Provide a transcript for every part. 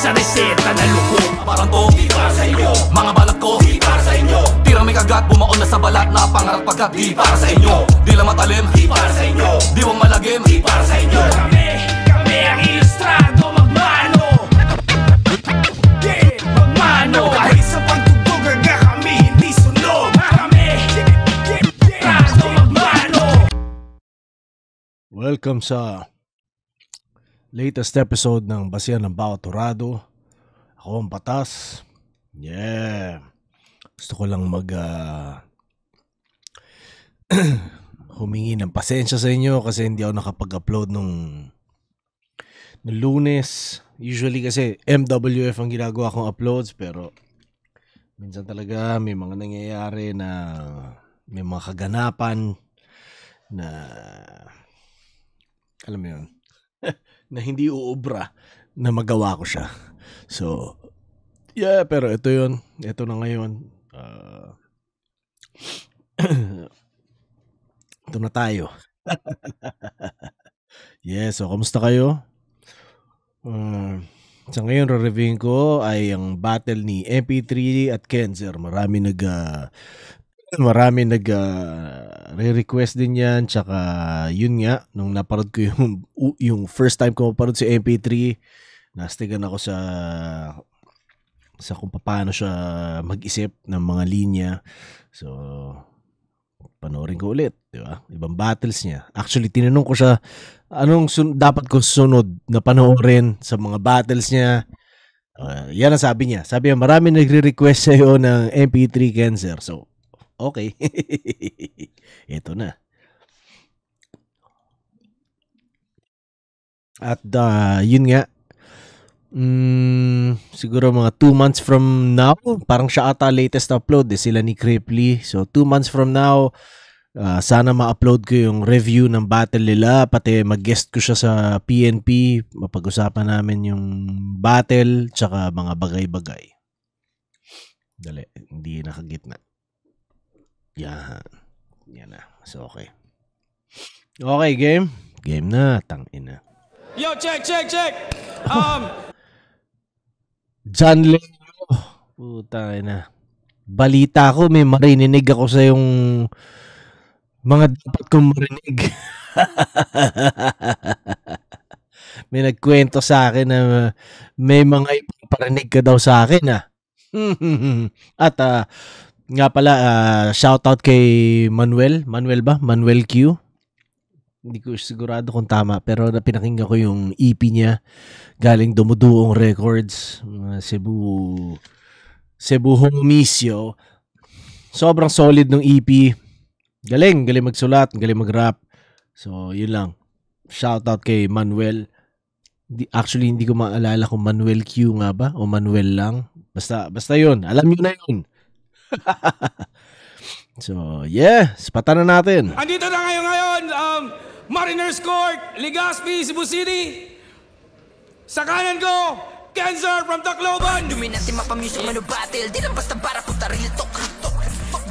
sa reseta na luko. Parang to, di para sa inyo. Mga balat ko, di para sa inyo. Tira may kagat, bumaon na sa balat na pangarap pagkat di para sa inyo. Di lang matalim, di para sa inyo. Di wang malagim, di para sa inyo. Kami ang ilustrado, magmano. Yeah, magmano. Kahit sa pagtugtog aga kami hindi sunog. Kami, ilustrado, magmano. Welcome sa latest episode ng Basihan ng Bawat Torado. Ako ang Patas. Yeah. Gusto ko lang humingi ng pasensya sa inyo kasi hindi ako nakapag-upload nung Lunes. Usually kasi MWF ang ginagawa kong uploads, pero minsan talaga may mga nangyayari na may mga kaganapan na alam mo yun na hindi uubra na magawa ko siya. So yeah, pero ito yun. Ito na ngayon. Ito na tayo. Yeah, so kamusta kayo? Sa ngayon, re-reviewin ko ay ang battle ni MP3 at Kenzer. Marami re-request din yan. Tsaka yun nga, nung naparod ko yung first time ko maparod si MP3, nastigan ako sa kung paano siya mag-isip ng mga linya. So panoorin ko ulit, di ba? Ibang battles niya. Actually, tinanong ko siya anong dapat ko sunod na panoorin sa mga battles niya. Yan ang sabi niya. Sabi niya, marami nagre-request sa'yo ng MP3 Kenzer. So okay. Ito na. At yun nga, siguro mga 2 months from now, parang siya ata latest upload sila ni Cripply. So 2 months from now, sana ma-upload ko yung review ng battle nila, pati mag-guest ko siya sa PNP, mapag-usapan namin yung battle tsaka mga bagay-bagay. Dali, hindi nakagitna. Yan na. So okay. Okay, game. Game na, tangina. Yo, check. John Leo. Puta na. Balita ko, may marinig ako sa yung mga dapat kong marinig. May nagkwento sa akin na may mga ipaparinig ka daw sa akin At nga pala, shoutout kay Manuel ba? Manuel Q. Hindi ko sigurado kung tama, pero pinakinggan ko yung EP niya galing Dumuduong Records, Cebu Homisio. Sobrang solid ng EP. Galing magsulat, galing mag-rap. So yun lang, shoutout kay Manuel. Actually hindi ko maalala kung Manuel Q nga ba o Manuel lang. Basta yun, alam niyo na yun. So yeah, spatan na natin. Andito na ngayon Mariners Court, Legazpi, Cebu City. Sa kanan ko, Kenzer from Tacloban. Dominante mapamusic mano battle, di lang basta para puta real talk.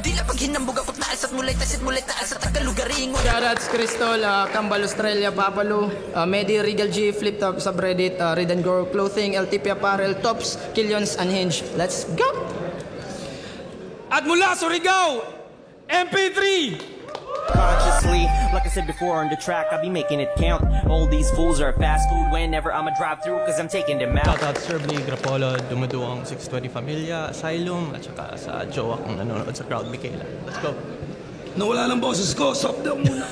Di lang pag hinambog ako taas at mulay taas sa Tagalugaring. Shoutouts Crystal, Kambal Australia, Papalo, Medi, Regal G, Flip Top, Subreddit, Red and Go Clothing, LTP Apparel, Tops, Killions, Unhinged. Let's go! At mula Surigao, MP3. Consciously, like I said before on the track, I'll be making it count. All these fools are fast food whenever I'ma drive through, cause I'm taking them out. Shoutout Sir Blee Grapolo, Dumuduong 620 Familia, Asylum, at saka sa jowa kong nanonood sa crowd, Michaela. Let's go. Nawala ng boses ko, soft down muna.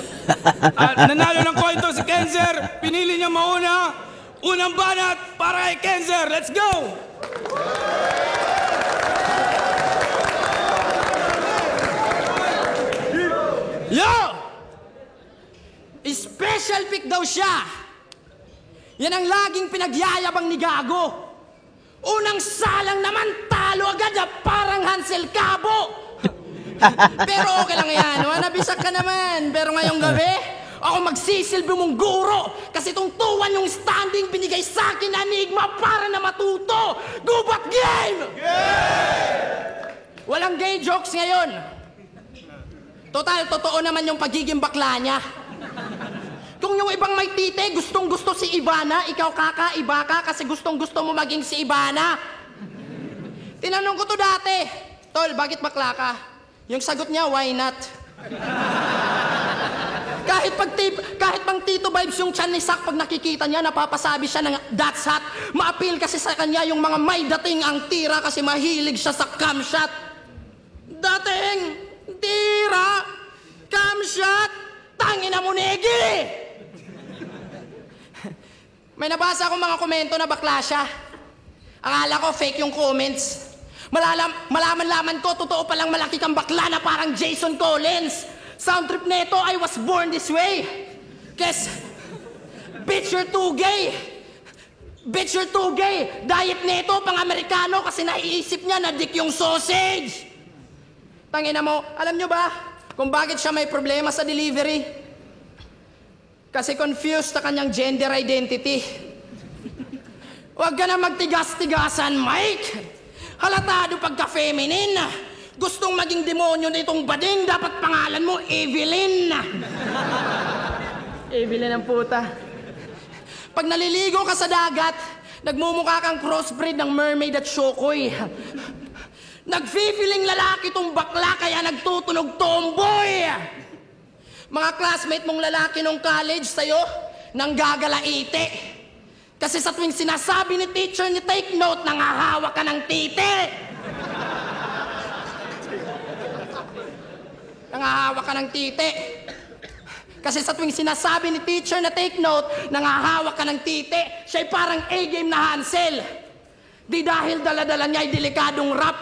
Nanalo ng coin to si Kenzer, pinili niya mauna. Unang banat para kay Kenzer, let's go! Yo! Special pick daw siya. Yan ang laging pinagyayabang ni Gago. Unang salang naman talo agad na parang Hansel Cabo. Pero okay lang yan, nabisak ka naman. Pero ngayong gabi, ako magsisilbi mong guro. Kasi itong tuwan yung standing binigay sa akin na Enigma para na matuto. Gubat game! Walang gay jokes ngayon. Total, totoo naman yung pagiging bakla niya. Kung yung ibang may titi, gustong-gusto si Ivana, ikaw kakaiba ka kasi gustong-gusto mo maging si Ivana. Tinanong ko to dati, Tol, bakit bakla ka? Yung sagot niya, why not? Kahit pang Tito Vibes yung tiyan ni Sak, pag nakikita niya, napapasabi siya ng that's hot. Ma-appeal kasi sa kanya yung mga may dating ang tira kasi mahilig siya sa cam shot. Dating tira, cam shot, tangina mo negi! May nabasa akong mga komento na bakla siya. Akala ko fake yung comments. Malaman-laman ko, totoo palang malaki kang bakla na parang Jason Collins. Sound trip neto, I was born this way. Kes, bitch, you're too gay. Bitch, you're too gay. Diet neto, pang Amerikano, kasi naiisip niya na dik yung sausage. Tangina mo, alam nyo ba kung bakit siya may problema sa delivery? Kasi confused na kanyang gender identity. Huwag ka na magtigas-tigasan, Mike. Halatado pagka-feminine. Gustong maging demonyo nitong bading, dapat pangalan mo, Evelyn. Evelyn ang puta. Pag naliligo ka sa dagat, nagmumukha kang crossbreed ng mermaid at shokoy. Nag-feeling lalaki tong bakla, kaya nagtutunog tomboy. Mga classmate mong lalaki nung college sa'yo, nang gagalaite. Kasi sa tuwing sinasabi ni teacher ni take note, nangahawa ka ng titi. Nangahawa ka ng titi. Kasi sa tuwing sinasabi ni teacher na take note, nangahawa ka ng titi, siya'y parang A-game na Hansel. Di dahil dala-dala niya'y delikadong rap.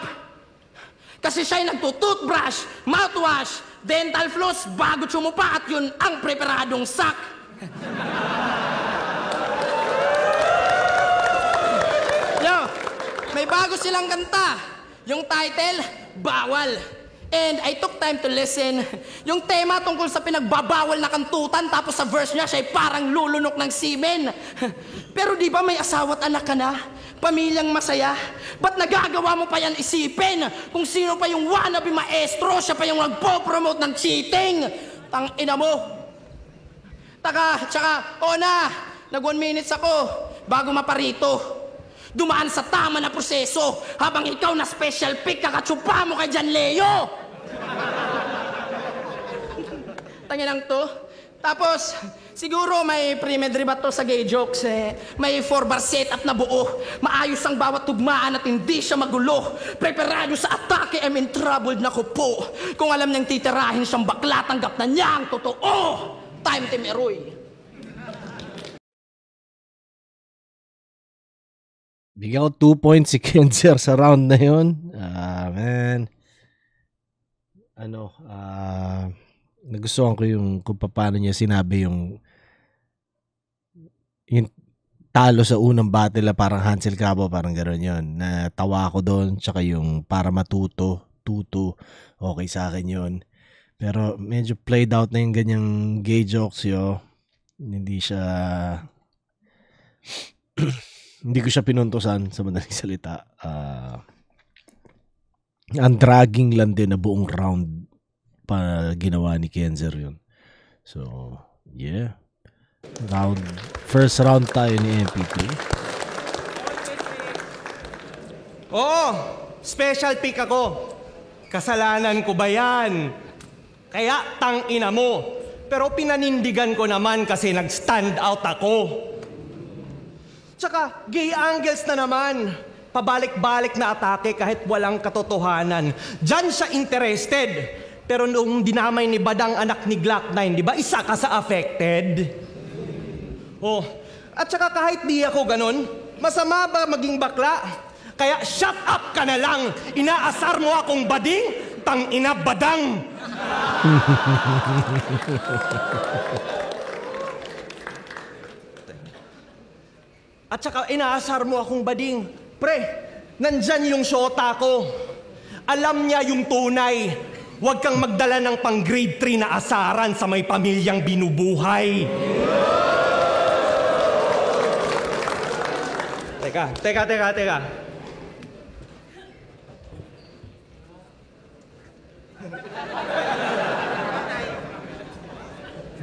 Kasi siya'y nagtutoothbrush, mouthwash, dental floss, bago tsumupa at yun ang preparadong sak. Yo, may bago silang kanta. Yung title, Bawal. And I took time to listen. Yung tema tungkol sa pinagbabawal na kantutan, tapos sa verse niya, siya'y parang lulunok ng semen. Pero di ba may asawa't anak ka na? Pamilyang masaya? Ba't nagagawa mo pa yan isipin? Kung sino pa yung wannabe maestro, siya pa yung nagpo-promote ng cheating. Tangina mo. Tsaka, nag 1 minutes ako bago maparito. Dumaan sa tama na proseso habang ikaw na special pick, kakatsupa mo kay Jan Leo. Tanginang to. Tapos, siguro may pre-med ribat to sa gay jokes. May 4-bar setup na buo. Maayos ang bawat tugmaan at hindi siya magulo. Preparado sa atake, I'm in trouble na ko po. Kung alam niyang titirahin siyang bakla, tanggap na niya ang totoo. Time Team Eroy. Bigyan ko 2 points si Kenzer sa round na yun. Man. Nagustuhan ko yung kung paano niya sinabi yung talo sa unang battle na parang Hansel Cabo, parang gano'n yun. Natawa ako doon, tsaka yung para matuto, okay sa akin yun. Pero medyo played out na yung ganyang gay jokes yo. Hindi siya... Hindi ko siya pinuntusan sa madaling salita. Ang dragging lang din na buong round pa ginawa ni Kenzer yun. So, yeah. First round tayo ni MPP. Oo, special pick ako. Kasalanan ko ba yan? Kaya tangina mo. Pero pinanindigan ko naman kasi nag-stand out ako. Tsaka, gay angles na naman. Pabalik-balik na atake kahit walang katotohanan. Diyan siya interested. Pero nung dinamay ni Badang anak ni Glock 9, di ba isa ka sa affected? Oh, at saka kahit di ako ganun, masama ba maging bakla? Kaya shut up ka na lang. Inaasar mo akong bading, tang-ina badang. At saka inaasar mo akong bading. Pre, nandyan yung shota ko. Alam niya yung tunay. Huwag kang magdala ng pang grade 3 na asaran sa may pamilyang binubuhay. Teka.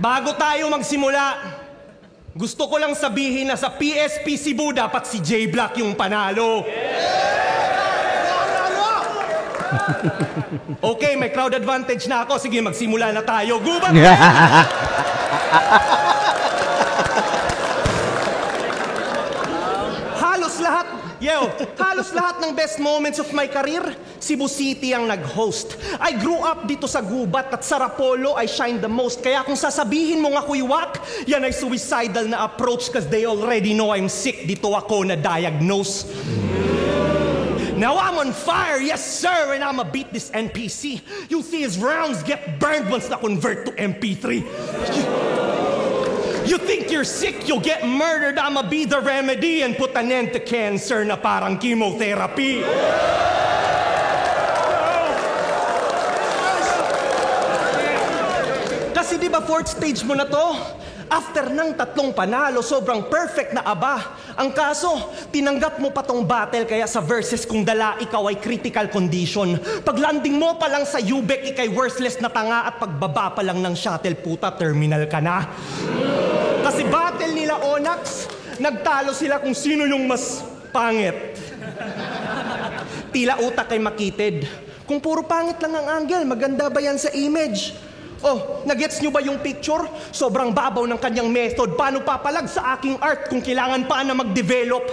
Bago tayo magsimula, Gusto ko lang sabihin na sa PSP Cebu dapat si J-Block yung panalo. Okay, may crowd advantage na ako. Sige, magsimula na tayo. Gubat! Halos lahat ng best moments of my career, Cebu City ang nag-host. I grew up dito sa Gubat at sa Rapolo I shine the most. Kaya kung sasabihin mong ako'y wak, yan ay suicidal na approach cause they already know I'm sick. Dito ako na-diagnose. Now I'm on fire, yes sir, and I'ma beat this NPC. You'll see his rounds get burned once na convert to MP3. You think you're sick, you'll get murdered. I'ma be the remedy and put an end to cancer na parang chemotherapy. Kasi di ba fourth stage mo na to? After ng 3 panalo, sobrang perfect na aba. Ang kaso, tinanggap mo pa tong battle kaya sa verses kung dala, ikaw ay critical condition. Pag landing mo pa lang sa UBEC, ikay worthless na tanga at pagbaba pa lang ng shuttle, puta, terminal ka na. Kasi battle nila Onyx, nagtalo sila kung sino yung mas pangit. Tila utak ay makitid. Kung puro pangit lang ang angle, maganda ba yan sa image? Oh, nagets nyo ba yung picture? Sobrang babaw ng kanyang method. Paano papalag sa aking art kung kailangan pa na mag-develop?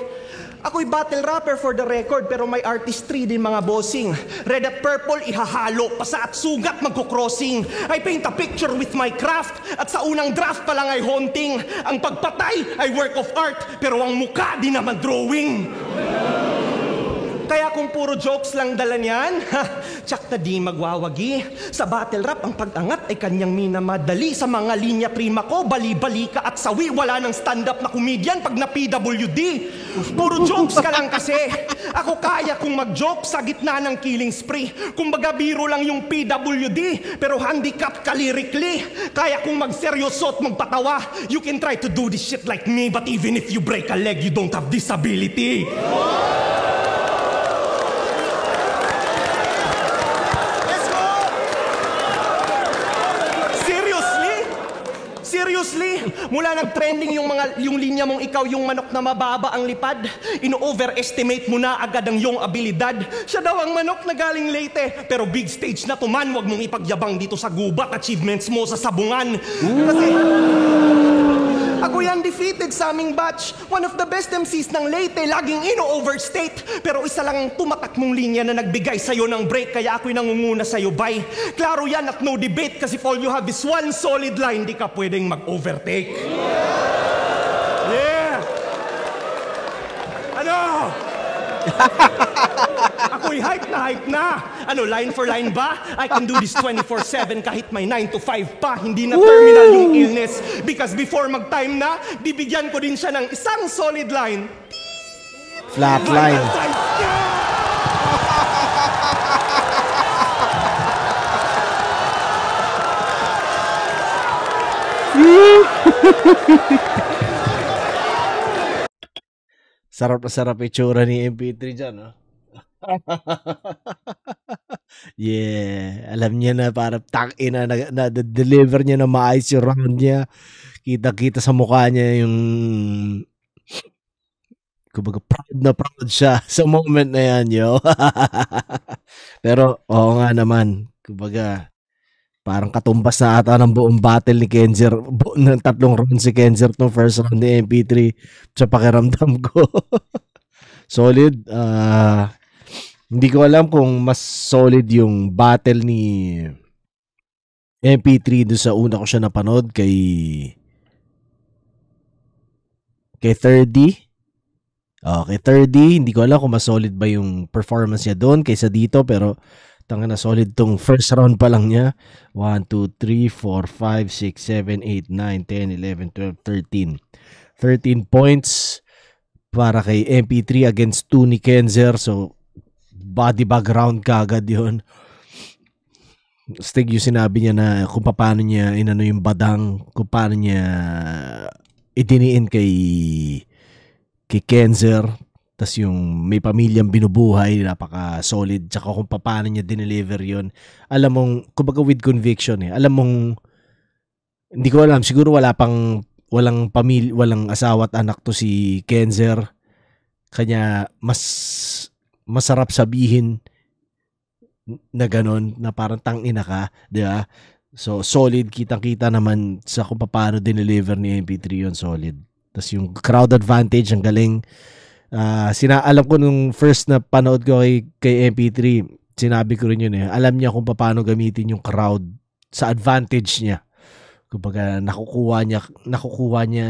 Ako'y battle rapper for the record, pero may artistry din mga bossing. Red at purple, ihahalo. Pasa at sugat, magko-crossing. I paint a picture with my craft. At sa unang draft pa lang ay haunting. Ang pagpatay ay work of art, pero ang muka di naman drawing. Kaya kung puro jokes lang dala niyan, tsak na di magwawagi. Sa battle rap, ang pag-angat ay kanyang minamadali. Sa mga linya prima ko, bali-bali ka at sawi. Wala nang stand-up na comedian pag na PWD. Puro jokes ka lang kasi. Ako kaya kung mag-joke sa gitna ng killing spree. Kumbaga biro lang yung PWD, pero handicap ka lyrically. Kaya kung magseryoso at magpatawa, you can try to do this shit like me, but even if you break a leg, you don't have disability. Seriously, mula nag-trending yung linya mong ikaw yung manok na mababa ang lipad, ino-overestimate mo na agad ang iyong abilidad. Siya daw ang manok na galing Leyte, pero big stage na tuman, wag mong ipagyabang dito sa Gubat, achievements mo sa sabungan. Kasi ako yan defeated sa aming batch. One of the best MCs ng Leyte, laging ino-overstate. Pero isa lang ang tumatak mong linya na nagbigay sa'yo ng break, kaya ako'y nangunguna sa'yo, bye. Klaro yan at no debate, kasi if all you have is one solid line, di ka pwedeng mag-overtake. Yeah! Ano? Ako'y hype na. Ano, line for line ba? I can do this 24/7 kahit may 9 to 5 pa. Hindi na terminal yung illness. Because before mag-time na, bibigyan ko din siya ng isang solid line. Flat line. Sarap na sarap itsura ni MP3 dyan, no? Yeah, alam niya na parang na deliver niya na maayos yung round niya. Kita-kita sa mukha niya yung kumbaga proud siya sa moment na yan, yo. Pero oo nga naman, kumbaga parang katumbas na ata ng buong battle ni Kenzer. Ng 3 rounds si Kenzer no first round ni MP3 sa pakiramdam ko. Solid. Hindi ko alam kung mas solid yung battle ni MP3 doon sa una ko siya napanood kay 30. Kay 30, hindi ko alam kung mas solid ba yung performance niya doon kaysa dito, pero tanga na solid tong first round pa lang niya. 1, 2, 3, 4, 5, 6, 7, 8, 9, 10, 11, 12, 13. 13 points para kay MP3 against 2 ni Kenzer. So, body background kagad yun. Stig yung sinabi niya na kung paano niya inano yung badang, kung paano niya idiniin kay Kenzer. Tas yung may pamilyang binubuhay, napaka-solid. Tsaka kung paano niya dineliver yun. Alam mong, kumbaga with conviction eh. Alam mong, hindi ko alam, siguro wala pang walang pamilya, walang asawa at anak to si Kenzer. Kanya mas masarap sabihin na ganun, na parang tangina ka, di ba? So, solid, kitang-kita naman sa kung paano dineliver ni MP3 yun, solid. Tapos yung crowd advantage, ang galing. Alam ko nung first na panood ko kay MP3, sinabi ko rin yun eh. Alam niya kung paano gamitin yung crowd sa advantage niya. Kumbaga, nakukuha niya,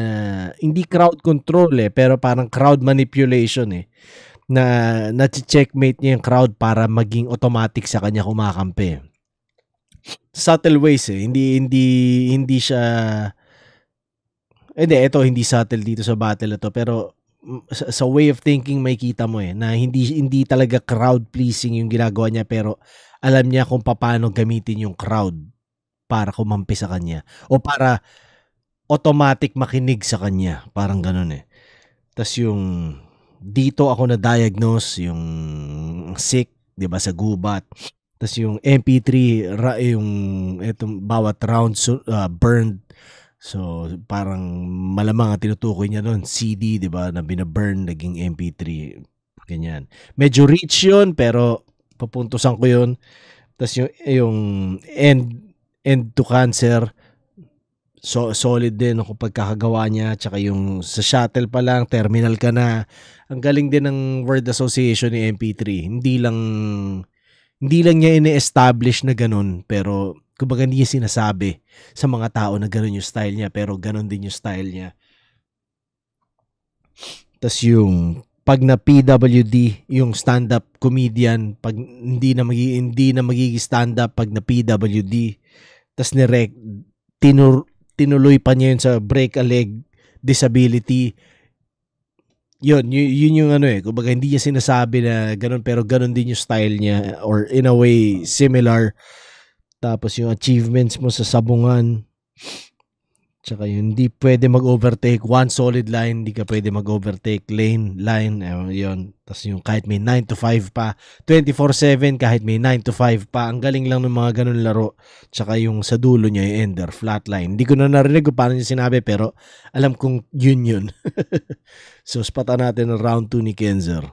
hindi crowd control eh, pero parang crowd manipulation eh. Na checkmate niya yung crowd para maging automatic sa kanya kumakampi. Subtle ways eh. Hindi siya, ito hindi subtle dito sa battle na to, pero sa way of thinking may kita mo eh, na hindi talaga crowd pleasing yung ginagawa niya, pero alam niya kung paano gamitin yung crowd para kumampi sa kanya o para automatic makinig sa kanya, parang ganun eh. Tas yung dito ako na-diagnose yung sick, 'di ba, sa gubat. Tas yung MP3 yung etong bawat round burned. So parang malamang ang tinutukoy niya doon CD, 'di ba, na bina-burn naging MP3, ganyan. Medyo rich 'yun pero papuntusan ko 'yun. Tas yung end to cancer, so solid din kung pagkakagawa niya, tsaka yung sa shuttle pa lang, terminal ka na. Ang galing din ng word association ni MP3. Hindi lang niya ini-establish na ganun, pero kumbaga hindi niya sinasabi sa mga tao na ganun yung style niya, pero ganun din yung style niya. Tas yung pag na PWD, yung stand-up comedian, pag hindi na magiging stand-up pag na PWD, tas tinuloy pa niya yun sa break a leg disability. Yun yung ano eh, kumbaga hindi niya sinasabi na ganun, pero ganun din yung style niya, or in a way similar. Tapos yung achievements mo sa sabungan, tsaka yung hindi pwede mag-overtake one solid line, hindi ka pwede mag-overtake line, yun. Tapos yung kahit may 9 to 5 pa, 24/7 kahit may 9 to 5 pa, ang galing lang ng mga ganun laro. Tsaka yung sa dulo niya, yung ender, flatline. Hindi ko na narinig kung paano niya sinabi, pero alam kong yun. So, spata natin ang round 2 ni Kenzer.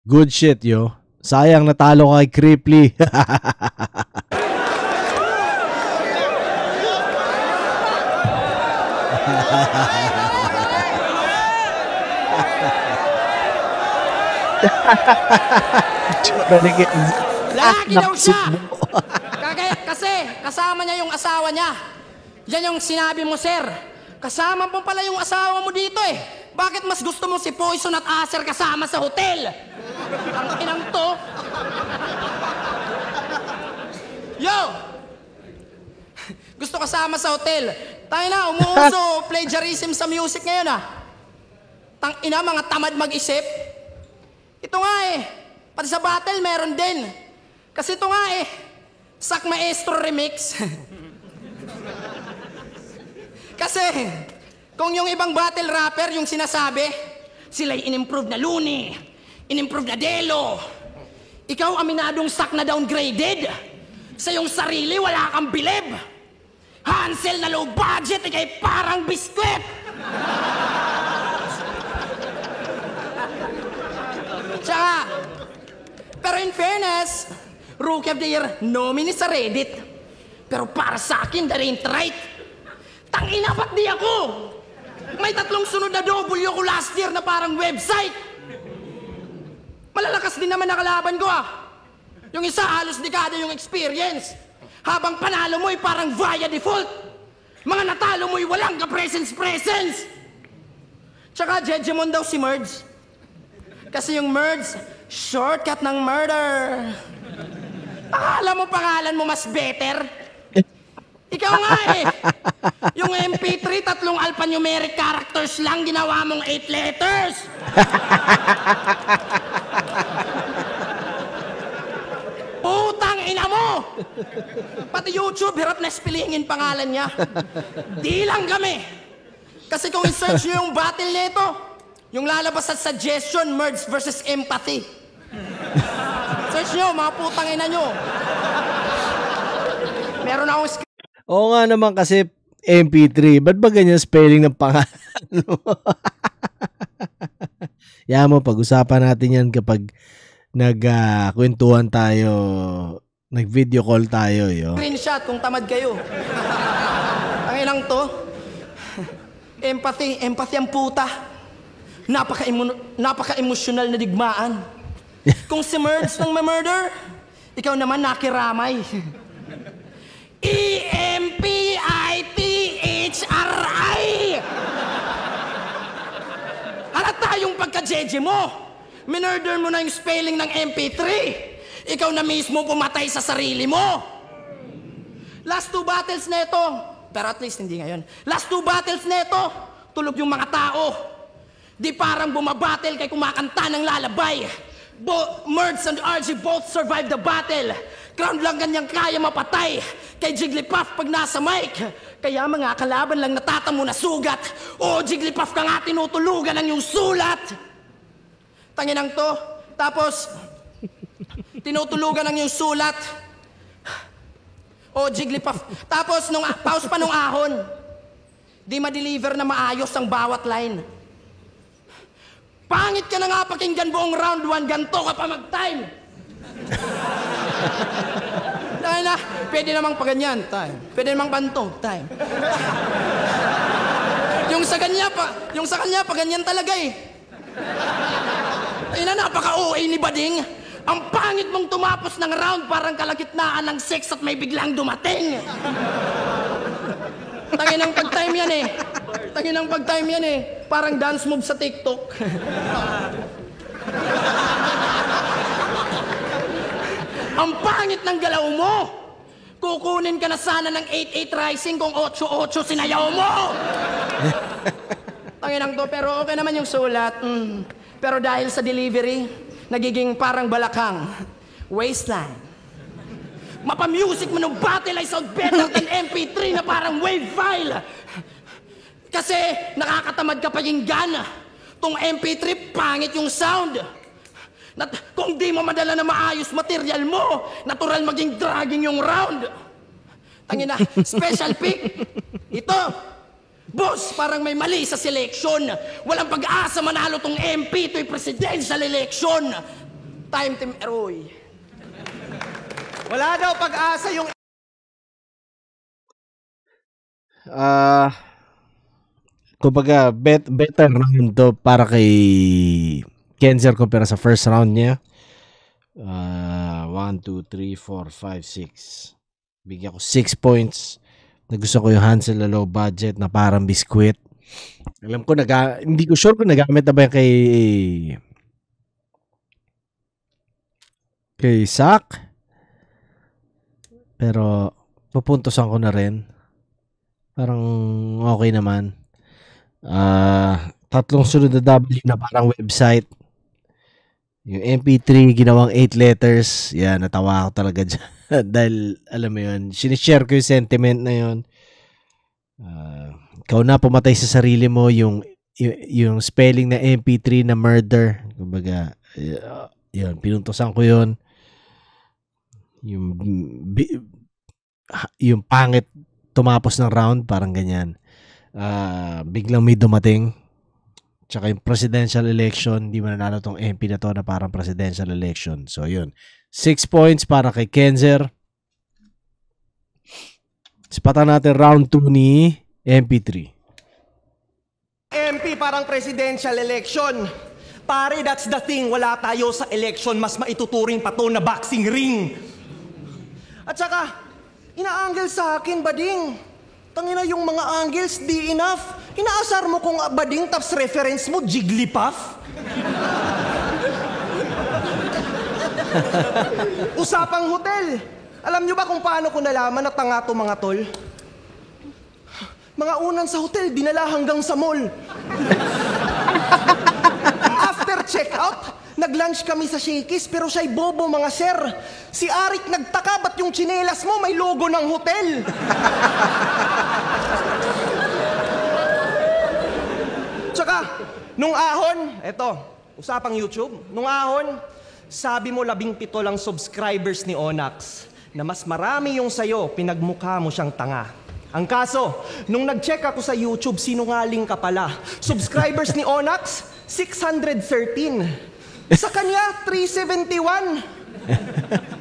Good shit, yo. Sayang natalo kay Cripply. Lalaki daw siya. Kasi kasama niya yung asawa niya. Yan yung sinabi mo, sir. Kasama mo pala yung asawa mo dito eh. Bakit mas gusto mo si Poison at Acer kasama sa hotel? Ang inang to. Yo! Gusto kasama sa hotel. Tayo na, umuuso plagiarism sa music ngayon ah. Tang ina, mga tamad mag-isip. Ito nga eh, pati sa battle meron din. Kasi ito nga eh, Sak Maestro Remix. Kasi, kung yung ibang battle rapper yung sinasabi, sila'y in-improve na Looney, in-improve na Delo. Ikaw aminadong Sak na downgraded. Sa iyong sarili, wala kang bilib. Hansel na low budget, ikay parang biskwit. Tsaka, pero in fairness, Rookie of the Year nominee sa Reddit. Pero para sa akin, that ain't right. Tangina, ba't di ako? May 3 sunod na W ko last year na parang website. Malalakas din naman nakalaban ko ah. Yung isa, halos dekada yung experience. Habang panalo mo'y parang via default. Mga natalo mo'y walang ka-presence. Tsaka Jejemon daw si Merge. Kasi yung Merge, shortcut ng murder. Akala mo pangalan mo mas better? Ikaw nga eh. Yung MP3, 3 alphanumeric characters lang, ginawa mong 8 letters. Putang ina mo! Pati YouTube, hirap na spellingin pangalan niya. Di lang kami. Kasi kung i-search nyo yung battle nito, yung lalabas sa suggestion, Merge versus Empathy. So storage nyo, mga putang ina nyo. Meron akong Oo nga naman kasi MP3. Ba't ba ganyan spelling ng pangalan mo? Yan mo, pag-usapan natin yan kapag nagkwentuhan tayo, nag-video call tayo. screenshot kung tamad kayo. Ang ilang to, empathy ang puta. Napaka-emosyonal na digmaan. Kung si Merds nang ma-murder, ikaw naman nakiramay. EMPITHRI! Halata yung pagka-jeje mo. Minurder mo na yung spelling ng MP3. Ikaw na mismo pumatay sa sarili mo. Last 2 battles na ito, pero at least hindi ngayon. Last 2 battles na ito, tulog yung mga tao. Di parang bumabattle kay kumakanta ng lalabay. Merds and RG both survived the battle. Crown lang ganyang kaya mapatay kay Jigglypuff pag nasa mic. Kaya mga kalaban lang natatamo na sugat. O Jigglypuff ka nga tinutulugan ng yung sulat. Tanginang to. Tapos, tinutulugan ng yung sulat. O Jigglypuff. Tapos, pause pa nung ahon. Di ma-deliver na maayos ang bawat line. Pangit ka na nga pakinggan buong round 1, ganto ka pa mag-time. Dahil na, pwede namang paganyan, time. Pwede namang bantog, time. yung sa kanya pa ganyan talaga eh. Ay na, napaka-OA ni Bading. Ang pangit mong tumapos ng round parang kalagitnaan ng sex at may biglang dumating. Tangin ang pag-time yan eh. Parang dance move sa TikTok. Ang pangit ng galaw mo. Kukunin ka na sana ng 8-8 rising kung 8-8 sinayaw mo. Tanginang to, pero okay naman yung sulat. Pero dahil sa delivery, nagiging parang balakang. Wasteland. Mapamusic mo ng battle ay sound better than MP3 na parang wave file. Kasi nakakatamad ka pakinggan. Tong MP3, pangit yung sound. Kung di mo madala na maayos material mo, natural maging dragging yung round. Tangina, special pick. Ito. Boss, parang may mali sa selection. Walang pag-asa manalo tong MP, ito'y presidential election. Time Team Eroy. Wala daw pag-asa yung... Kumbaga, better round to para kay Kenzer compare sa first round niya. 1, 2, 3, 4, 5, 6. Bigyan ko 6 points. Nagusto ko yung Hansel na low budget na parang biskwit. Alam ko, hindi ko sure kung nagamit na ba yung kay Sak. Pero, pupuntosan ko na rin. Parang okay naman. 3 sunod na W na parang website. Yung MP3, ginawang 8 letters. Yan, natawa ako talaga dyan. Dahil, alam mo yun, sinishare ko yung sentiment na yun. Ikaw na pumatay sa sarili mo, yung spelling na MP3 na murder. Kumbaga, yun, pinuntosan ko yun. Yung pangit tumapos ng round, parang ganyan. Biglang may dumating. Tsaka yung presidential election, hindi mananalo tong MP na to na parang presidential election. So, yun. 6 points para kay Kenzer. Sipatan natin round 2 ni MP3. MP parang presidential election. Pare, that's the thing. Wala tayo sa election. Mas maituturing pa to na boxing ring. At saka, ina-angle sa akin, Bading. Tangina yung mga angles, di enough. Inaasar mo kung Bading, taps reference mo, Jigglypuff. Usapang hotel. Alam nyo ba kung paano ko nalaman na tanga to mga tol? Mga unan sa hotel, dinala hanggang sa mall. After checkout, nag-lunch kami sa Shakey's pero siya'y bobo mga sir. Si Arik nagtaka ba't yung tsinelas mo may logo ng hotel? Tsaka, nung ahon, eto, usapang YouTube, nung ahon, Sabi mo 17 lang subscribers ni Onyx. Na mas marami yung sayo, pinagmukha mo siyang tanga. Ang kaso, nung nag-check ako sa YouTube, sinungaling ka pala. Subscribers ni Onyx, 613. Sa kanya, 371.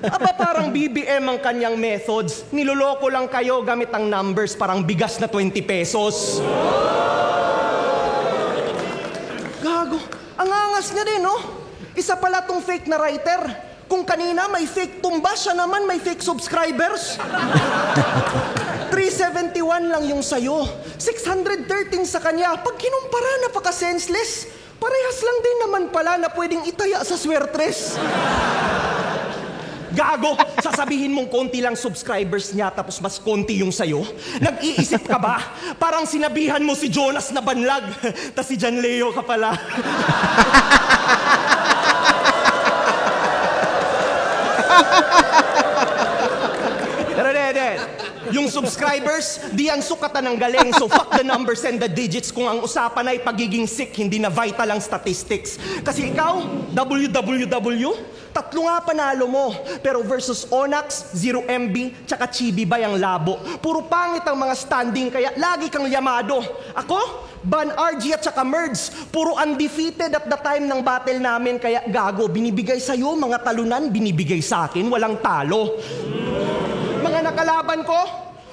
Aba parang BBM ang kanyang methods. Niloloko lang kayo gamit ang numbers, parang bigas na 20 pesos. Gago, ang angas niya din, no? Isa pala tong fake na writer. Kung kanina may fake tumba, siya naman may fake subscribers. 371 lang yung sayo. 613 sa kanya. Pag kinumpara, napaka-senseless. Parehas lang din naman pala na pwedeng itaya sa swertres. Gago, sasabihin mong konti lang subscribers niya tapos mas konti yung sayo? Nag-iisip ka ba? Parang sinabihan mo si Jonas na banlag. Tas si John Leo ka pala. Pero yung subscribers, di yan sukatan ng galing. So fuck the numbers and the digits kung ang usapan ay pagiging sick, hindi na vital ang statistics. Kasi ikaw, www, 3 nga panalo mo. Pero versus Onyx, 0 MB, tsaka Chibi Bay ang labo. Puro pangit ang mga standing, kaya lagi kang yamado. Ako, Ban RG at saka Merds, puro undefeated at the time ng battle namin, kaya gago, binibigay sa'yo, mga talunan, binibigay sa akin, walang talo. Mga nakalaban ko,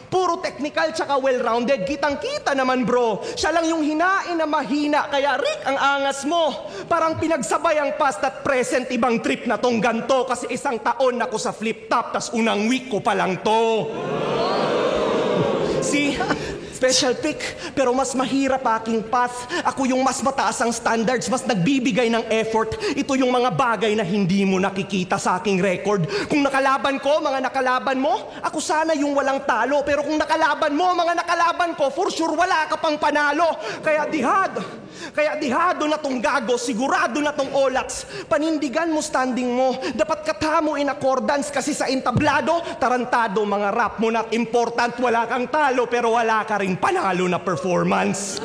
puro technical tsaka well-rounded. Kitang-kita naman bro. Siya lang yung hinain na mahina. Kaya Rick, ang angas mo. Parang pinagsabay ang past at present. Ibang trip na tong ganto. Kasi 1 taon ako sa flip-top. Tas unang week ko pa lang to. See? Special pick, pero mas mahirap aking path. Ako yung mas mataas ang standards, mas nagbibigay ng effort. Ito yung mga bagay na hindi mo nakikita sa aking record. Kung nakalaban ko, mga nakalaban mo, ako sana yung walang talo. Pero kung nakalaban mo, mga nakalaban ko, for sure wala ka pang panalo. Kaya dihado na tong gago, sigurado na tong Onyx. Panindigan mo standing mo, dapat katamo in accordance. Kasi sa entablado, tarantado, mga rap mo not important. Wala kang talo, pero wala ka rin panalo na performance.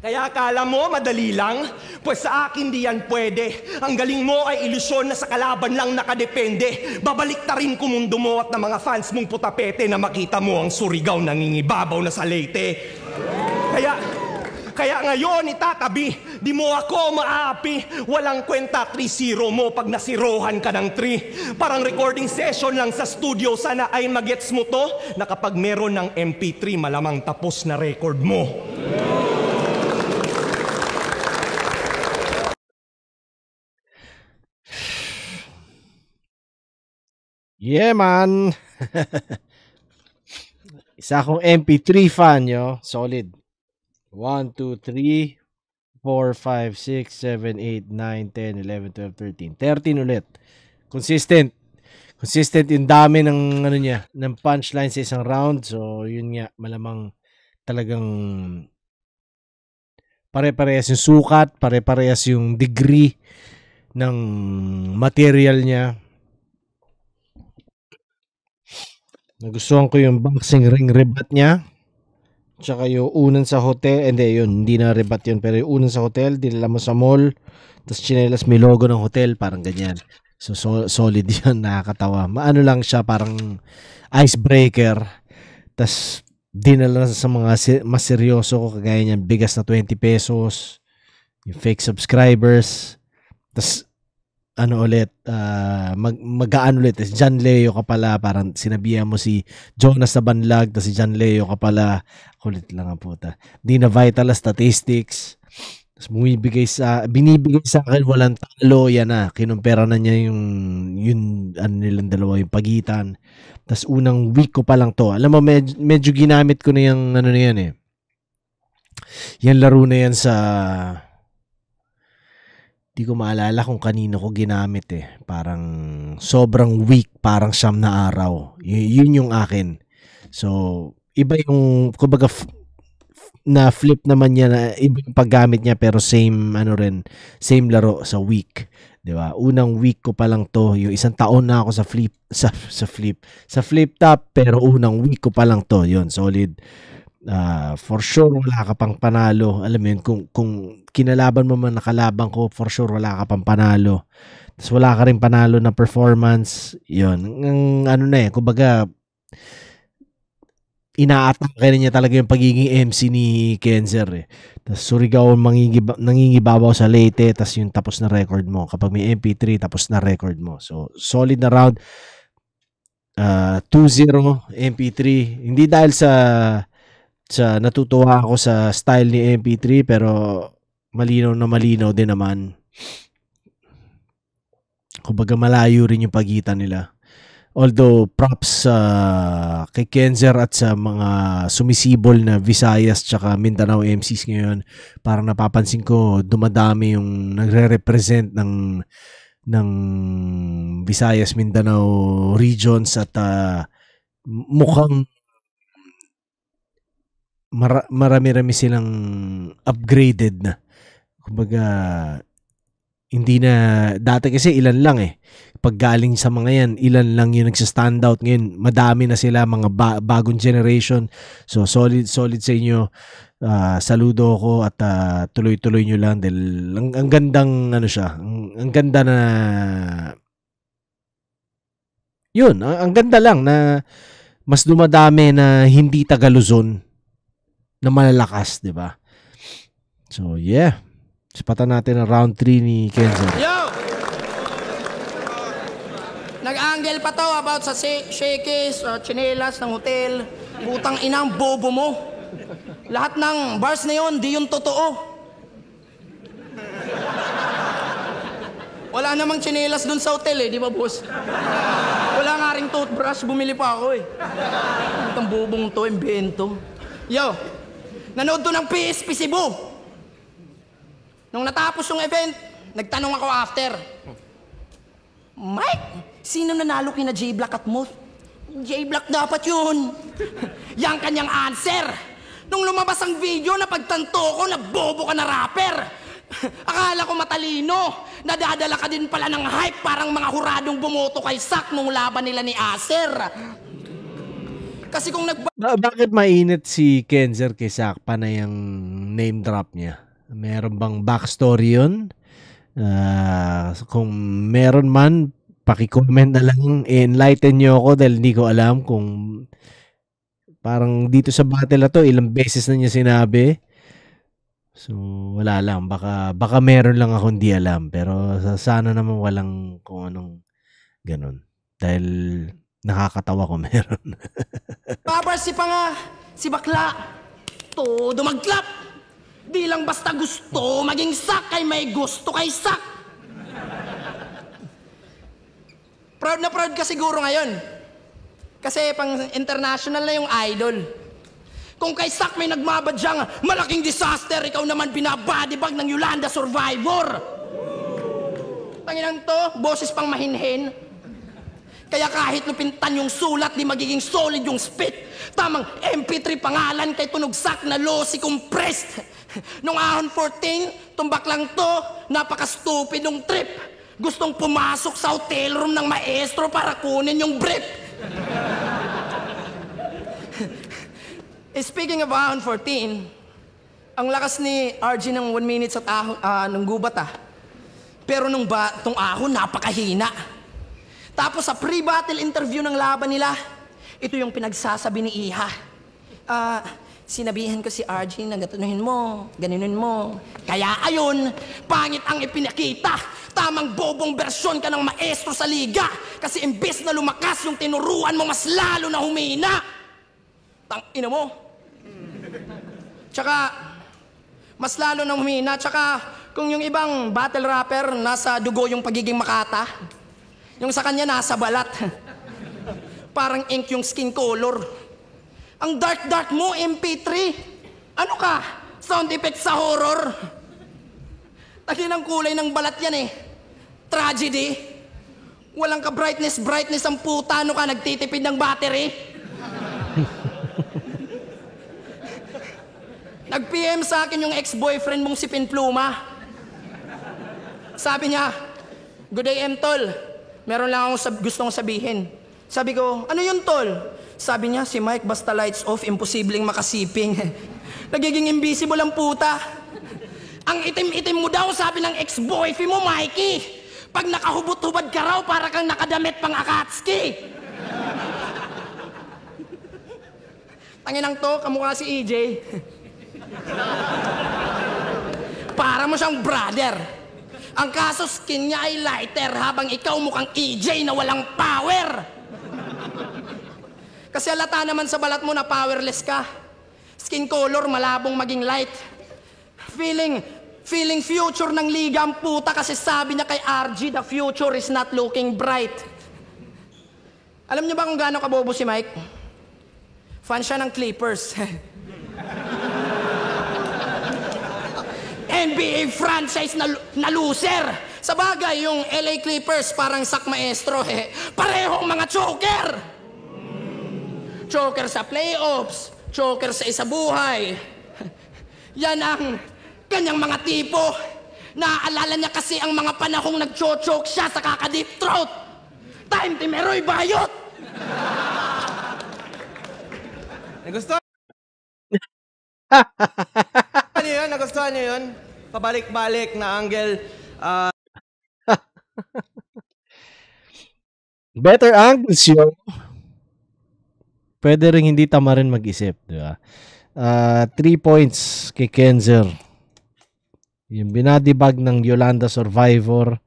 Kaya akala mo madali lang? Pues sa akin di yan pwede. Ang galing mo ay ilusyon na sa kalaban lang nakadepende. Babalik ta rin kumundo mo at ng mga fans mong putapete na makita mo ang Surigao nangingibabaw na sa Leyte. Kaya ngayon itatabi, di mo ako maapi. Walang kwenta 3-0 mo pag nasirohan ka ng 3. Parang recording session lang sa studio. Sana ay magets mo to na kapag meron ng MP3 malamang tapos na record mo. Yeah, man. Isa akong MP3 fan, yo. Solid. 1, 2, 3, 4, 5, 6, 7, 8, 9, 10, 11, 12, 13. 13 ulit. Consistent. Consistent yung dami ng ano niya, ng punchline sa isang round. So, yun nga, malamang talagang pare-parehas yung sukat, pare-parehas yung degree ng material niya. Nagustuhan ko yung boxing ring rebat niya. Tsaka yung unan sa hotel. Hindi na rebat yun. Pero yung unan sa hotel, dinala mo sa mall. Tapos chinelas may logo ng hotel. Parang ganyan. So solid yun. Nakakatawa. Maano lang siya. Parang icebreaker. Tapos dinala sa mga mas seryoso ko. Kagaya niyan. Bigas na 20 pesos. Yung fake subscribers. Tapos ano ulit, mag-aan ulit. John Leo ka pala, parang sinabihan mo si Jonas na banlag, tapos si John Leo ka pala. Kulit lang ang puta. Di na vital statistics. Tapos binibigay sa akin, walang talo, yan na. Kinumpera na niya yung ano nilang dalawa, yung pagitan. Tapos unang week ko pa lang to. Alam mo, medyo ginamit ko na yung ano na yan eh. Yan laro na yan sa... Di ko maalala kung kanino ko ginamit eh. Parang sobrang weak, parang 9 na araw. Yun yung akin. So, iba yung, kumbaga, na flip naman niya na iba yung paggamit niya pero same laro sa week. 'Di ba? Unang week ko pa lang to, yung 1 taon na ako sa flip top pero unang week ko pa lang to. Yun, solid. For sure wala ka pang panalo. Alam mo yun, kung kinalaban mo man nakalaban ko, for sure wala ka pang panalo. Tapos wala ka rin panalo na performance. Yun. Ano na kumbaga, ina-attack niya talaga yung pagiging MC ni Kenzer eh. Tapos Surigao nangingibabaw sa Leyte, tapos yung tapos na record mo. Kapag may MP3, tapos na record mo. So, solid na round. 2-0 MP3. Hindi dahil sa natutuwa ako sa style ni MP3, pero malinaw na malinaw din naman. Kumbaga malayo rin yung pagitan nila. Although props kay Kenzer at sa mga sumisibol na Visayas tsaka Mindanao MCs ngayon, parang napapansin ko dumadami yung nagre-represent ng Visayas Mindanao regions at mukhang marami-rami silang upgraded na. Kumbaga hindi na, dati kasi ilan lang pag galing sa mga yan, ilan lang yung nagsa-stand out. Ngayon, madami na sila, mga bagong generation. So, solid sa inyo. Saludo ko at tuloy-tuloy nyo lang dahil ang gandang, siya, ang ganda na, yun, ang ganda lang na mas dumadami na hindi taga-Luzon na malalakas, di ba? So, yeah. Sipatan natin ang round 3 ni Kenzo. Yo! Nag-angle pa to about sa shakies, chinelas ng hotel. Putang inang bobo mo. Lahat ng bars na yon, di yung totoo. Wala namang chinelas dun sa hotel di ba boss? Wala nga ring toothbrush, bumili pa ako Itong bobong to, imbento. Yo! Nanood to ng PSP Cebu. Nung natapos yung event, nagtanong ako after. Mike, sino nanalo kina J-Black at Moth? J-Black dapat yun. Yang kanyang answer. Nung lumabas ang video, napagtanto ko na bobo ka na rapper. Akala ko matalino. Nadadala ka din pala ng hype parang mga huradong bumoto kay Sak nung laban nila ni Acer. Kasi kung bakit mainit si Kenzer kay Sak pa na yung name drop niya? Meron bang backstory yun? Kung meron man, paki-comment na lang, enlighten nyo ako dahil hindi ko alam kung parang dito sa battle na to, ilang beses na niya sinabi. So, wala lang. Baka meron lang ako hindi alam. Pero sana naman walang kung anong ganun. Dahil nakakatawa ko meron. Babarsi pa nga, si bakla. Todo magklap. Di lang basta gusto maging Sak kay may gusto kay Sak. Proud na proud ka siguro ngayon. Kasi pang international na yung idol. Kung kay Sak may nagmabadyang malaking disaster, ikaw naman binabadibag ng Yolanda Survivor. Tanginang to, boses pang mahinhin. Kaya kahit lupintan yung sulat, di magiging solid yung spit. Tamang MP3 pangalan kay tunog Sak na lossy compressed. Nung ahon 14, tumbak lang to, napaka-stupid nung trip. Gustong pumasok sa hotel room ng maestro para kunin yung brief. Speaking of ahon 14, ang lakas ni RG ng 1 minute at ahon, ng gubat Pero nung tong ahon, napakahina. Tapos sa pre-battle interview ng laban nila, ito yung pinagsasabi ni Iha. Sinabihan ko si RG na ganunin mo. Kaya ayun, pangit ang ipinakita. Tamang bobong bersyon ka ng maestro sa liga. Kasi imbes na lumakas yung tinuruan mo, mas lalo na humina. Tangina mo. Tsaka, mas lalo na humina. Tsaka, kung yung ibang battle rapper, nasa dugo yung pagiging makata. Yung sa kanya, nasa balat. Parang ink yung skin color. Ang dark mo, MP3. Ano ka? Sound effect sa horror. Tagin ang kulay ng balat yan Tragedy. Walang ka brightness ang puta. Ano ka, nagtitipid ng battery? Nag-PM sa akin yung ex-boyfriend mong si Pinpluma. Sabi niya, "Good day, Emtol. Meron lang akong gustong sabihin. Sabi ko, ano yun, tol? Sabi niya, si Mike basta lights off, imposibleng makasiping. Nagiging invisible ang puta. Ang itim-itim mo daw, sabi ng ex-boyfriend mo, Mikey. Pag nakahubot-hubad ka raw, para kang nakadamit pang Akatsuki. Tanginang to, kamukha si EJ. Para mo siyang brother. Ang kaso, skin niya ay lighter, habang ikaw mukhang EJ na walang power. Kasi halata naman sa balat mo na powerless ka. Skin color, malabong maging light. Feeling future ng liga ang puta kasi sabi niya kay RG, the future is not looking bright. Alam niyo ba kung gaano kabobo si Mike? Fan siya ng Clippers. NBA franchise na loser. Sa bagay, yung LA Clippers parang sak maestro. Parehong mga choker. Choker sa playoffs, choker sa isabuhay. Yan ang kanyang mga tipo. Naaalala niya kasi ang mga panahong nag-choke siya sa kaka-deep throat. Time Timeroy Bayot! Nagustuhan niyo yun? Nagustuhan niyo yun? Pabalik-balik na angle. Better angles yun. Pwede rin hindi tama rin mag-isip, di ba? 3 points kay Kenzer. Yung binadibag ng Yolanda Survivor,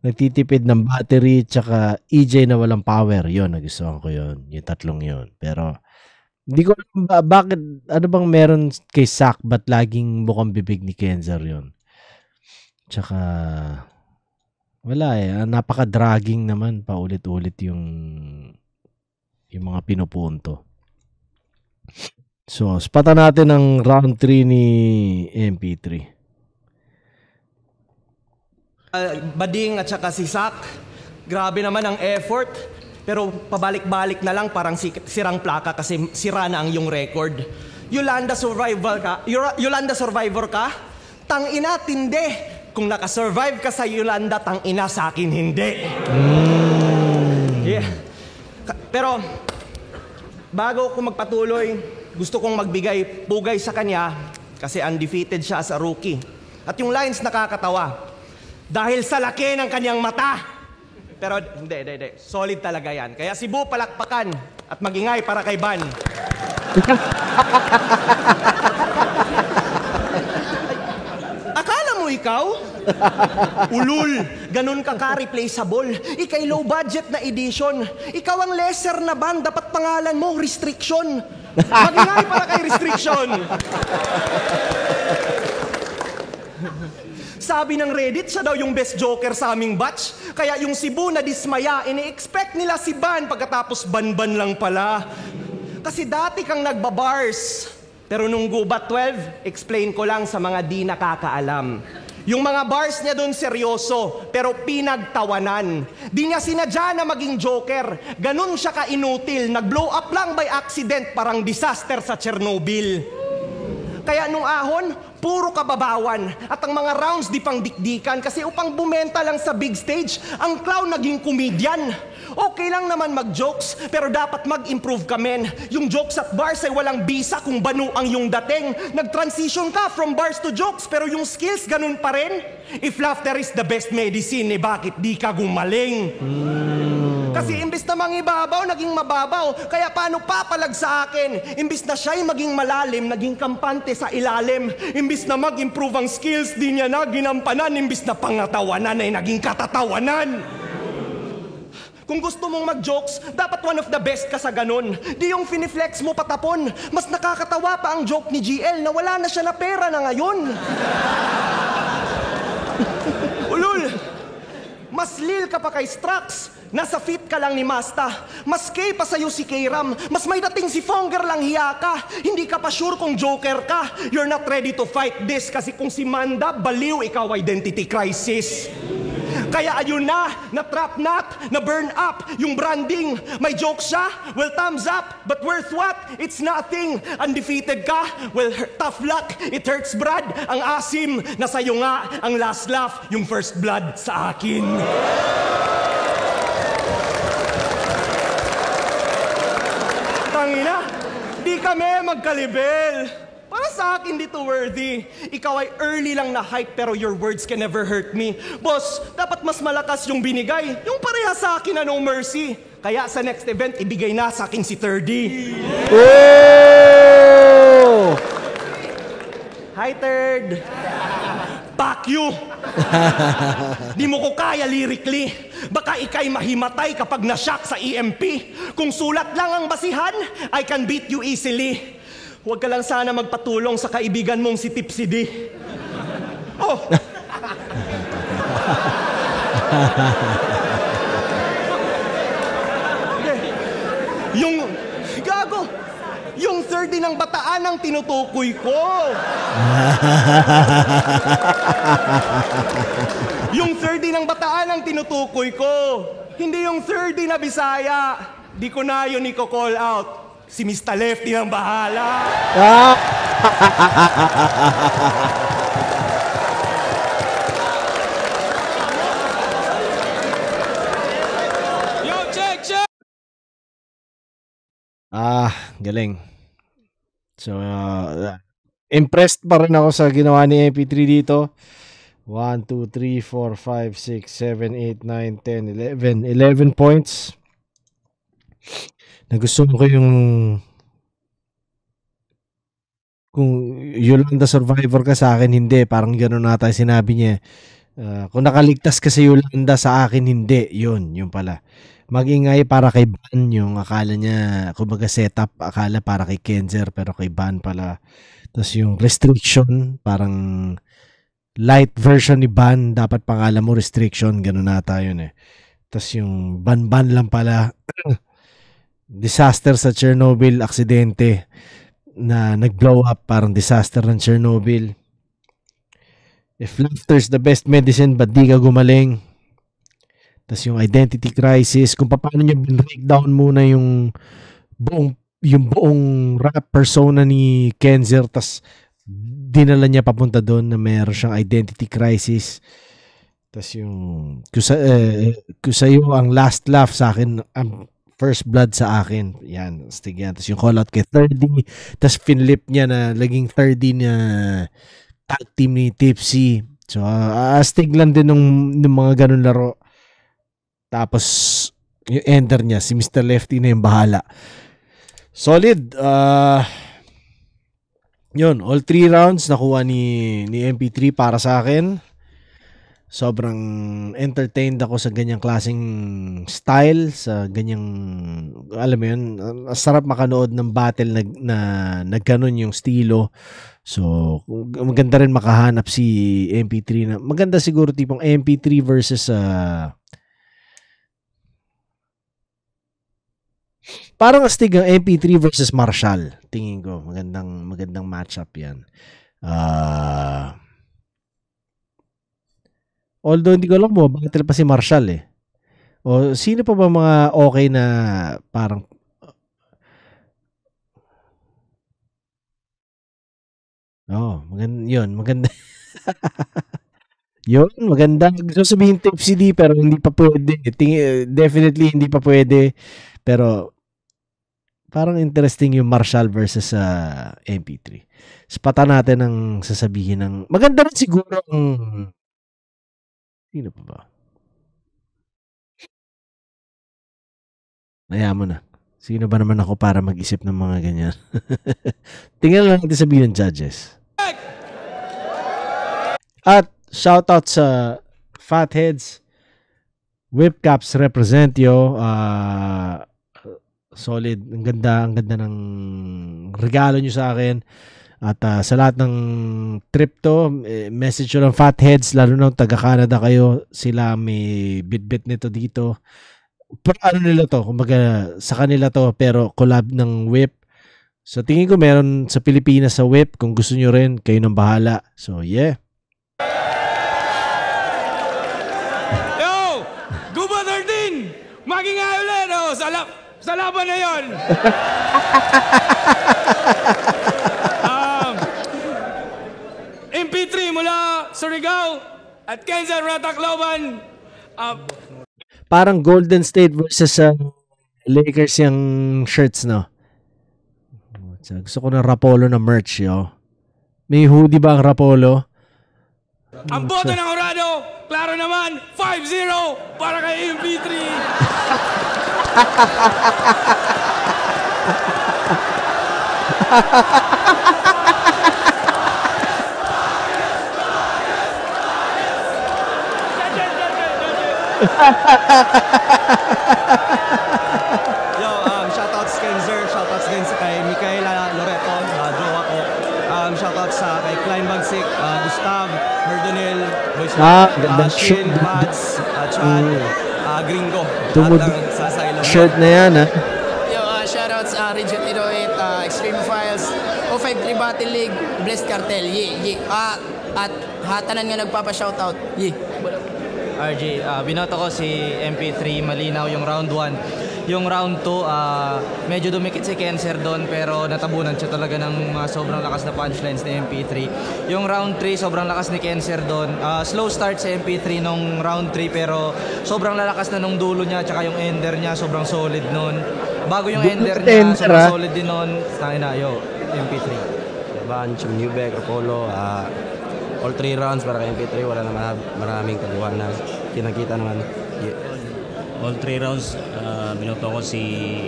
nagtitipid ng battery, tsaka EJ na walang power. Yun, nagustuhan ko yun. Yung tatlong yun. Pero, hindi ko alam bakit, ano bang meron kay Sak, ba't laging bukang bibig ni Kenzer yun? Tsaka, wala napaka-dragging naman, paulit-ulit yung mga pinupunto. So, spata natin ang round 3 ni MP3. Bading at saka si Sak, grabe naman ang effort. Pero pabalik-balik na lang, parang sirang plaka kasi sira na ang iyong record. Yolanda Survivor ka? Tangina, tindi. Kung nakasurvive ka sa Yolanda, tangina, sa akin hindi. Yeah. Pero, bago ko magpatuloy, gusto kong magbigay pugay sa kanya kasi undefeated siya as a rookie. At yung lines nakakatawa. Dahil sa laki ng kanyang mata. Pero hindi. Solid talaga yan. Kaya Cebu, palakpakan at magingay para kay Van. Akala mo ikaw? Ulul, ganun ka ka-replaceable. Ika'y low budget na edition. Ikaw ang lesser na band, dapat pangalan mo, Restriction. Magingay para kay Restriction. Sabi ng Reddit, siya daw yung best joker sa aming batch. Kaya yung Cebu na dismaya, ini-expect nila si Ban pagkatapos ban-ban lang pala. Kasi dati kang nagbabars. Pero nung Gubat 12, explain ko lang sa mga di nakakaalam. Yung mga bars niya doon seryoso, pero pinagtawanan. Di niya sinadya na maging joker. Ganun siya ka-inutil. Nag-blow up lang by accident, parang disaster sa Chernobyl. Kaya nung ahon, puro kababawan. At ang mga rounds di pang dikdikan kasi upang bumenta lang sa big stage, ang clown naging comedian. Okay lang naman mag-jokes, pero dapat mag-improve ka, men. Yung jokes at bars ay walang bisa kung banu ang yung dating. Nag-transition ka from bars to jokes, pero yung skills ganun pa rin. If laughter is the best medicine, bakit di ka gumaling? Kasi imbis na mangibabaw, naging mababaw. Kaya paano papalag sa akin? Imbis na siya'y maging malalim, naging kampante sa ilalim. Imbis na mag-improve ang skills, di niya na ginampanan. Imbis na pangatawanan ay naging katatawanan. Kung gusto mong mag-jokes, dapat one of the best ka sa ganun. Di yung finiflex mo patapon. Mas nakakatawa pa ang joke ni GL na wala na siya na pera na ngayon. Ulul, mas lil ka pa kay Strax. Nasa fit ka lang ni Masta. Mas K pa sa'yo si K-Ram. Mas may dating si Fonger lang hiya ka. Hindi ka pa sure kung joker ka. You're not ready to fight this kasi kung si Manda, baliw, ikaw identity crisis. Kaya ayun na trap nut, na burn up yung branding. May joke siya? Well, thumbs up. But worth what? It's nothing. Undefeated ka? Well, tough luck. It hurts, Brad. Ang asim, nasa'yo nga ang last laugh, yung first blood sa akin. Hindi kami magkalibel. Para sa akin, dito worthy. Ikaw ay early lang na hype pero your words can never hurt me. Boss, dapat mas malakas yung binigay. Yung pareha sa akin na no mercy. Kaya sa next event, ibigay na sa akin si 30. Oh! Hi, Third. Fuck you. Di mo ko kaya lyrically. Baka ikay mahimatay kapag na-shock sa EMP. Kung sulat lang ang basihan, I can beat you easily. Huwag ka lang sana magpatulong sa kaibigan mong si Tipsy D. Oh! Yung... Gago! Yung 30 ng bataan ang tinutukoy ko. Yung 30 ng bataan ang tinutukoy ko. Hindi yung 30 na Bisaya. Di ko na yun i-call out. Si Mr. Lefty ang bahala. Yo, check! Galing. So, impressed pa rin ako sa ginawa ni MP3 dito. 1, 2, 3, 4, 5, 6, 7, 8, 9, 10, 11. 11 points. Nagustuhan ko yung kung Yolanda Survivor ka sa akin, hindi. Parang gano'n nata sinabi niya. Kung nakaligtas ka sa Yolanda sa akin, hindi. Yun pala. Mag-ingay para kay Ban, yung akala niya, kumbaga setup, akala para kay Kenzer, pero kay Ban pala. Tapos yung restriction, parang light version ni Ban, dapat pangalan mo restriction, gano'n nata yun eh. Tapos yung Ban lang pala, disaster sa Chernobyl, aksidente na nag-blow up, parang disaster ng Chernobyl. If laughter's the best medicine, ba't di ka gumaling? Tapos yung identity crisis, kung paano niya breakdown muna yung buong rap persona ni Kenzer, tas dinala niya papunta doon na meron siyang identity crisis. Tapos yung kusayo ang last laugh sa akin, ang first blood sa akin. Yan, astig yan. Tapos yung call out kay 30, tas finlip niya na laging 30 na tag team ni Tipsy. So astig lang din ng mga ganun laro. Tapos, yung ender niya, si Mr. Lefty na yung bahala. Solid. Yun, all 3 rounds nakuha ni MP3 para sa akin. Sobrang entertained ako sa ganyang klaseng style, sa ganyang, alam mo yun, sarap makanood ng battle na nagganon yung estilo. So, maganda rin makahanap si MP3 na, maganda siguro tipong MP3 versus parang astig ang MP3 versus Marshall. Tingin ko, magandang matchup yan. Although hindi ko alam mo, battle pa si Marshall eh. O sino pa ba mga okay na parang maganda. Yun, maganda. Gusto sabihin Tipsy D pero hindi pa pwede. Definitely hindi pa pwede. Pero parang interesting yung Marshall versus MP3. Spata natin ang sasabihin ng maganda rin siguro ang sino pa ba? Ayaw mo na. Sino ba naman ako para mag-isip ng mga ganyan? Tingnan lang natin sabihin ng judges. At shoutout sa Fatheads. Whipcaps represent yo. Solid. Ang ganda ng regalo nyo sa akin. At sa lahat ng trip to, message nyo ng Fatheads, lalo na taga-Canada kayo, sila may bit-bit nito dito. Pero ano nila to? Kumbaga, sa kanila to, pero collab ng Whip. So tingin ko meron sa Pilipinas sa Whip. Kung gusto nyo rin, kayo nang bahala. So yeah. Yo! Guba 13! Magingay ulit! Oh, sa laban na yun! MP3 mula Surigao at Kenzer Ratacloban. Parang Golden State versus Lakers yung shirts, no? So, gusto ko ng Rapolo na merch, yo. May hoodie ba ang Rapolo? Ang boto ng Orado, klaro naman, 5-0 para kay MP3. Yo, shoutouts kay Zer, shoutouts din sa kay Micaela Loreto, jowa ko. Shoutouts sa kay Klein Bagsik, Gustav, Merdonel, Boys gandang Shin, shirt. Mads, Chad, Gringo. Tumod Lahat ng sa Asylum. shirt na yan, ha? Yo, shoutouts Region 808, Extreme Files, 053 Battle League, Blessed Cartel, at hatanan nga nagpapa-shoutout, RJ, binoto ko si MP3, malinaw yung round 1. Yung round 2, medyo dumikit si Cancer doon pero natabunan siya talaga ng mga sobrang lakas na punchlines ni MP3. Yung round 3, sobrang lakas ni Cancer doon. Slow start si MP3 nung round 3 pero sobrang lalakas na nung dulo niya tsaka yung ender niya sobrang solid noon. Bago yung ender niya, sobrang solid din noon. Tangina, yo, MP3. Bunch, Newbeck, Apollo, all 3 rounds para kay MP3, wala naman maraming kaliwanag. Kinakita naman. All 3 rounds, binoto ko si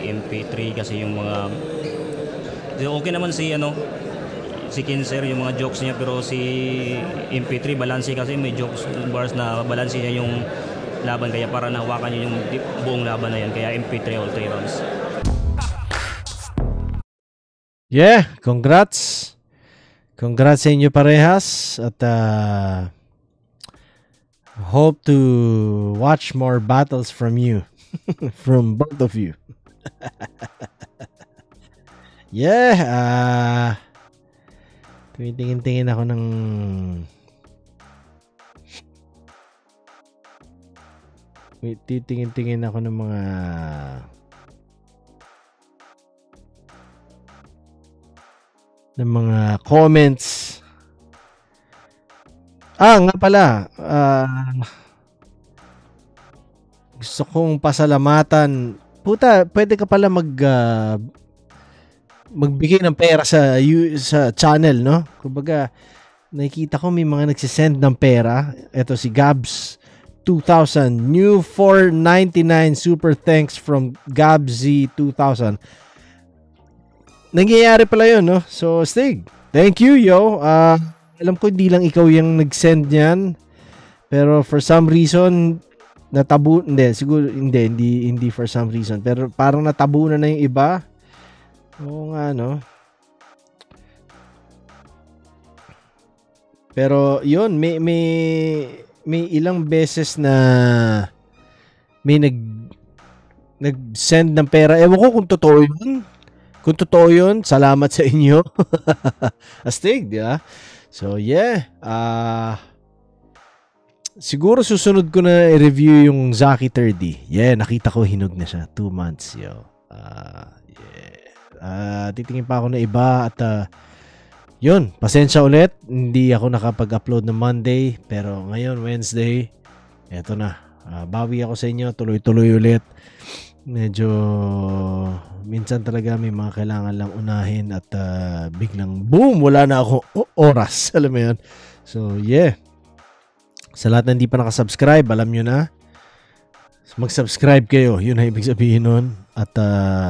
MP3 kasi yung mga okay naman si Kinser, yung mga jokes niya, pero si MP3 balanse kasi may jokes bars na balanse niya yung laban, kaya para nahawakan niya yung buong laban na yan, kaya MP3 all 3 rounds. Yeah, congrats. Congrats sa inyo parehas at hope to watch more battles from you. From both of you. Yeah, tumitingin-tingin ako ng titingin-tingin ako ng mga comments. Nga pala, gusto kong pasalamatan. Puta, pwede ka pala magbigay ng pera sa channel, no? Kumbaga, nakikita ko may mga nagsisend ng pera. Ito si Gabs 2000, new 499 super thanks from Gabzy 2000. Nangyayari pala yun, no? So, Stig, thank you, yo. Alam ko hindi lang ikaw yung nag-send niyan. Pero for some reason, hindi for some reason. Pero parang natabunan na yung iba. Oo nga, no? Pero, yun, may ilang beses na may nag-send ng pera. Ewan ko kung totoo yun. Kung totoo yun, salamat sa inyo. Astig, di ba? So, yeah. Siguro susunod ko na i-review yung Zaki 30. Yeah, nakita ko hinog na siya. 2 months, yo. Yeah. Titingin pa ako na iba at yun, pasensya ulit. Hindi ako nakapag-upload ng Monday. Pero ngayon, Wednesday, eto na. Bawi ako sa inyo. Tuloy-tuloy ulit. Medyo minsan talaga may mga kailangan lang unahin at biglang boom, wala na ako oras. Alam mo yun? So, yeah. Sa lahat na hindi pa nakasubscribe, alam nyo na. Mag-subscribe kayo. Yun ang ibig sabihin nun. At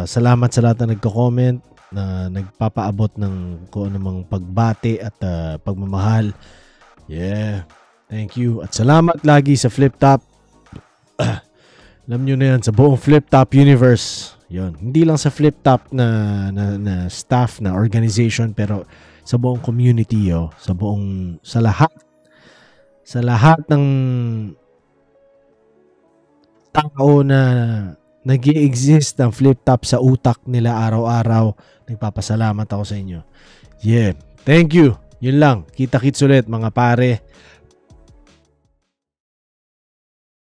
salamat sa lahat na nagko-comment, na nagpapaabot ng kung anumang pagbati at pagmamahal. Yeah. Thank you. At salamat lagi sa Flip Top. Alam nyo na yan, sa buong Flip Top universe. Yun. Hindi lang sa Flip Top na staff, na organization, pero sa buong community, yo. Sa lahat ng tao na nag-i-exist ng Flip Top sa utak nila araw-araw, nagpapasalamat ako sa inyo. Yeah. Thank you. Yun lang. Kita-kits ulit, mga pare.